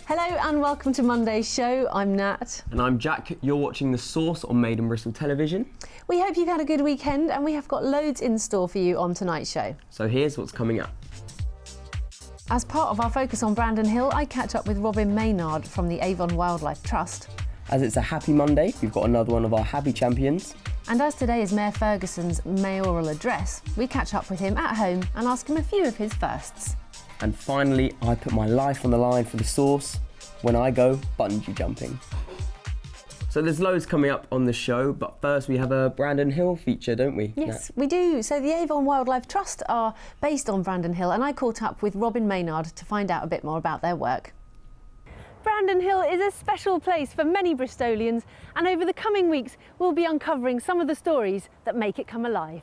Hello and welcome to Monday's show. I'm Nat. And I'm Jack. You're watching The Source on Maynard Bristol television. We hope you've had a good weekend and we have got loads in store for you on tonight's show. So here's what's coming up. As part of our focus on Brandon Hill, I catch up with Robin Maynard from the Avon Wildlife Trust. As it's a happy Monday, we've got another one of our happy champions. And as today is Mayor Ferguson's mayoral address, we catch up with him at home and ask him a few of his firsts. And finally, I put my life on the line for The Source when I go bungee jumping. So there's loads coming up on the show, but first we have a Brandon Hill feature, don't we? Yes, we do. So the Avon Wildlife Trust are based on Brandon Hill, and I caught up with Robin Maynard to find out a bit more about their work. Brandon Hill is a special place for many Bristolians, and over the coming weeks we'll be uncovering some of the stories that make it come alive.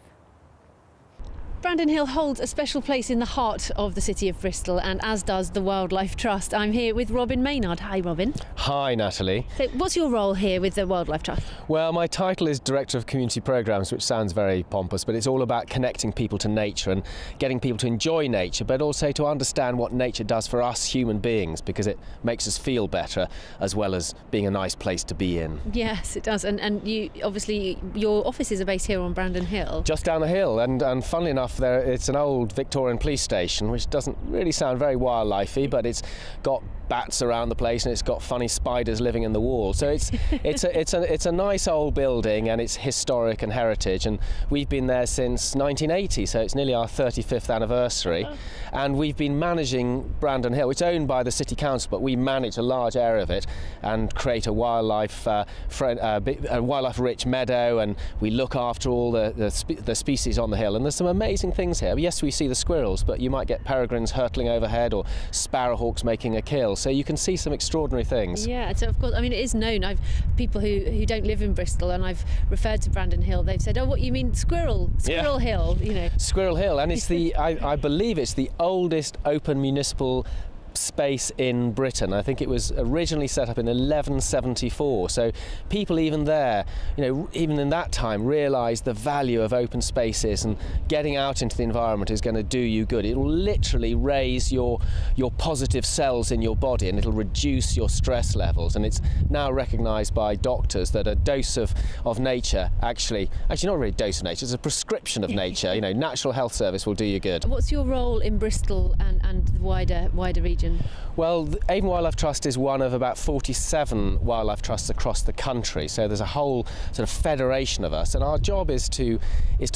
Brandon Hill holds a special place in the heart of the city of Bristol, and as does the Wildlife Trust. I'm here with Robin Maynard. Hi, Robin. Hi, Natalie. So what's your role here with the Wildlife Trust? Well, my title is Director of Community Programmes, which sounds very pompous, but it's all about connecting people to nature and getting people to enjoy nature, but also to understand what nature does for us human beings, because it makes us feel better, as well as being a nice place to be in. Yes, it does. And you, obviously, your offices are based here on Brandon Hill. Just down the hill, and funnily enough, it's an old Victorian police station, which doesn't really sound very wildlifey, but it's got bats around the place and it's got funny spiders living in the wall. So it's a nice old building, and it's historic and heritage, and we've been there since 1980, so it's nearly our 35th anniversary. Oh. And we've been managing Brandon Hill. It's owned by the City Council, but we manage a large area of it and create a wildlife rich meadow, and we look after all the species on the hill. And there's some amazing things here. Yes, we see the squirrels, but you might get peregrines hurtling overhead or sparrowhawks making a kill. So you can see some extraordinary things. Yeah, so of course, I mean, it is known. I've people who don't live in Bristol, and I've referred to Brandon Hill. They've said, "Oh, what you mean, Squirrel Hill?" You know, Squirrel Hill, and it's the I believe it's the oldest open municipal space in Britain. I think it was originally set up in 1174, so people even there, even in that time, realised the value of open spaces, and getting out into the environment is going to do you good. It will literally raise your positive cells in your body, and it'll reduce your stress levels, and it's now recognised by doctors that a dose of nature, actually not really a dose of nature, it's a prescription of nature. Natural Health Service will do you good. What's your role in Bristol and the wider region? Well, the Avon Wildlife Trust is one of about 47 wildlife trusts across the country, so there's a whole sort of federation of us, and our job is to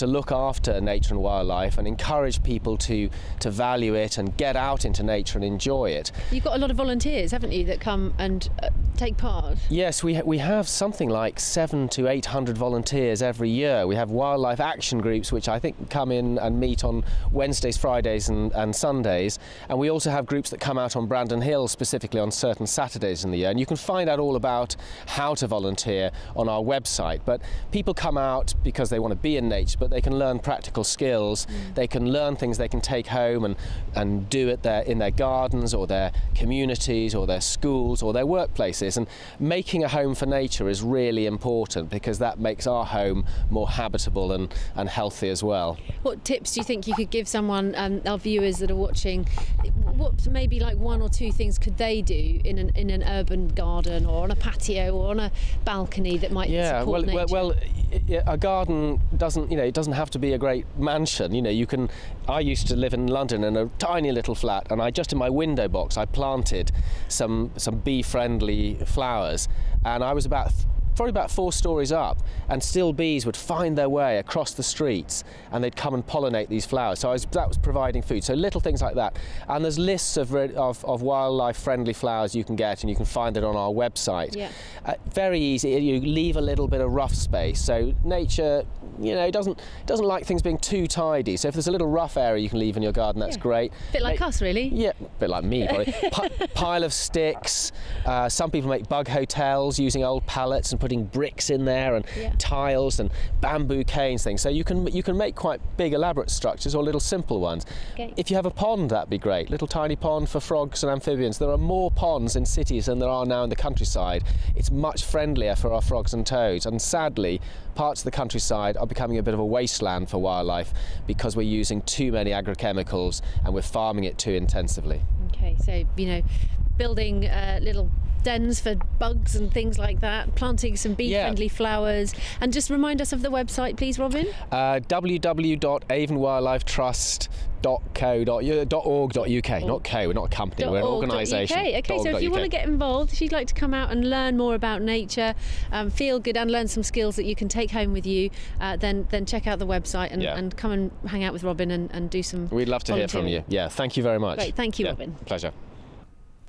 look after nature and wildlife and encourage people to value it and get out into nature and enjoy it. You've got a lot of volunteers, haven't you, that come and take part? Yes, we have something like 700 to 800 volunteers every year. We have wildlife action groups, which I think come in and meet on Wednesdays, Fridays and Sundays, and we also have groups that come out on Brandon Hill specifically on certain Saturdays in the year, and you can find out all about how to volunteer on our website. But people come out because they want to be in nature, but they can learn practical skills. They can learn things they can take home and do it in their gardens or their communities or their schools or their workplaces. And making a home for nature is really important, because that makes our home more habitable and healthy as well. What tips do you think you could give someone, our viewers that are watching? What maybe like one or two things could they do in an urban garden or on a patio or on a balcony that might support nature? Well, a garden doesn't have to be a great mansion. I used to live in London in a tiny little flat, and just in my window box I planted some bee-friendly flowers, and I was probably about 4 stories up, and still bees would find their way across the streets and they'd come and pollinate these flowers. So that was providing food. So little things like that. And there's lists of wildlife friendly flowers you can get, and you can find it on our website. Yeah. Very easy. You leave a little bit of rough space. So nature, doesn't like things being too tidy. So if there's a little rough area you can leave in your garden, that's great. A bit like us, really. Yeah, a bit like me, probably. Pile of sticks. Some people make bug hotels using old pallets and putting bricks in there, and tiles and bamboo canes, things. So you can make quite big elaborate structures or little simple ones. Okay. If you have a pond, that'd be great. Little tiny pond for frogs and amphibians. There are more ponds in cities than there are now in the countryside. It's much friendlier for our frogs and toads, and sadly parts of the countryside are becoming a bit of a wasteland for wildlife because we're using too many agrochemicals and we're farming it too intensively. Okay, so building little dens for bugs and things like that, planting some bee-friendly flowers. And just remind us of the website, please, Robin. www.avonwildlifetrust.org.uk. Not co, we're not a company, we're an organisation. Okay, so if you want to get involved, if you'd like to come out and learn more about nature, feel good and learn some skills that you can take home with you, then check out the website and come and hang out with Robin and do some We'd love to hear from you. Yeah, thank you very much. Great, thank you, Robin. Pleasure.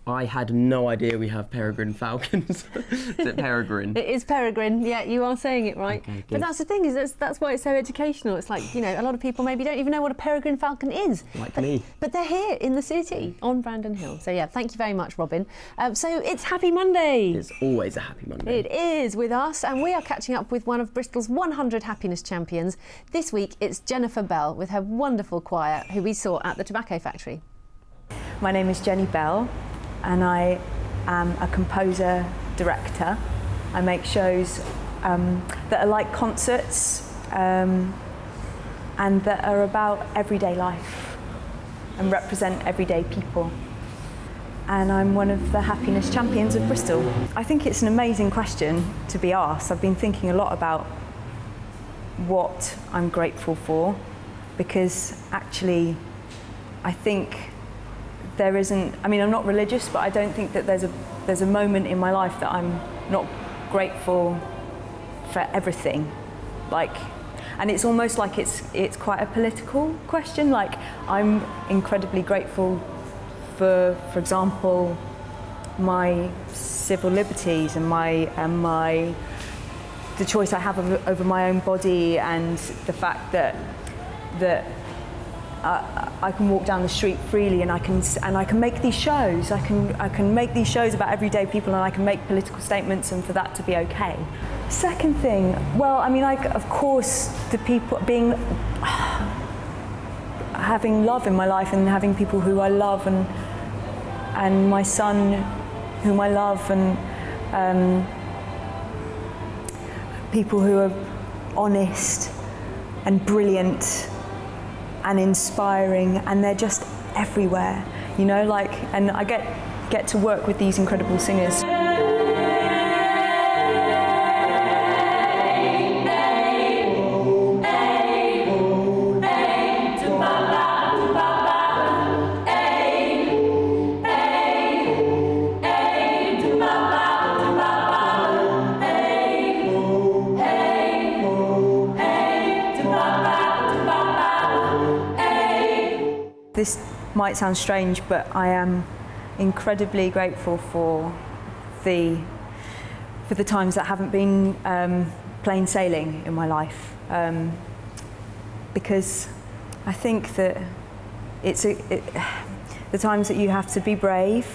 I had no idea we have peregrine falcons. Is it peregrine? It is peregrine, yeah, you are saying it right. Okay, but that's the thing, is that's why it's so educational. It's like, you know, a lot of people maybe don't even know what a peregrine falcon is. Like me. But they're here in the city, on Brandon Hill. So yeah, thank you very much, Robin. So it's Happy Monday. It's always a happy Monday. It is with us, and we are catching up with one of Bristol's 100 happiness champions. This week it's Jennifer Bell with her wonderful choir, who we saw at the Tobacco Factory. My name is Jenny Bell, and I am a composer director. I make shows that are like concerts and that are about everyday life and represent everyday people. And I'm one of the happiness champions of Bristol. I think it's an amazing question to be asked. I've been thinking a lot about what I'm grateful for, because actually I think there isn't, I mean, I'm not religious, but I don't think that there's a moment in my life that I'm not grateful for everything. Like, and it's almost like it's quite a political question. Like, I'm incredibly grateful for example, my civil liberties and the choice I have over my own body, and the fact that I can walk down the street freely, and I can make these shows. I can make these shows about everyday people, and I can make political statements, and for that to be okay. Second thing, well, I mean, of course, the people having love in my life, and having people who I love, and my son, whom I love, and people who are honest and brilliant and inspiring, and they're just everywhere, you know, like, and I get to work with these incredible singers. This might sound strange, but I am incredibly grateful for the times that haven't been plain sailing in my life, because I think that the times that you have to be brave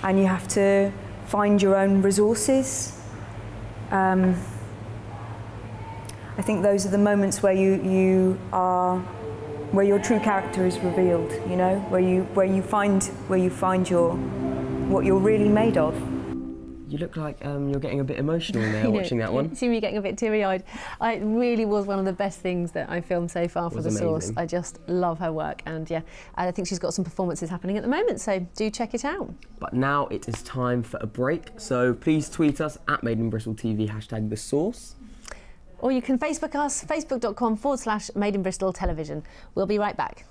and you have to find your own resources. I think those are the moments where where your true character is revealed, you know, where you find what you're really made of. You look like you're getting a bit emotional there watching that one. You see me getting a bit teary-eyed. It really was one of the best things that I filmed so far for The Source. I just love her work, and yeah, I think she's got some performances happening at the moment, so do check it out. But now it is time for a break, so please tweet us at Made in Bristol TV, #The Source. Or you can Facebook us, facebook.com/Made in Bristol Television. We'll be right back.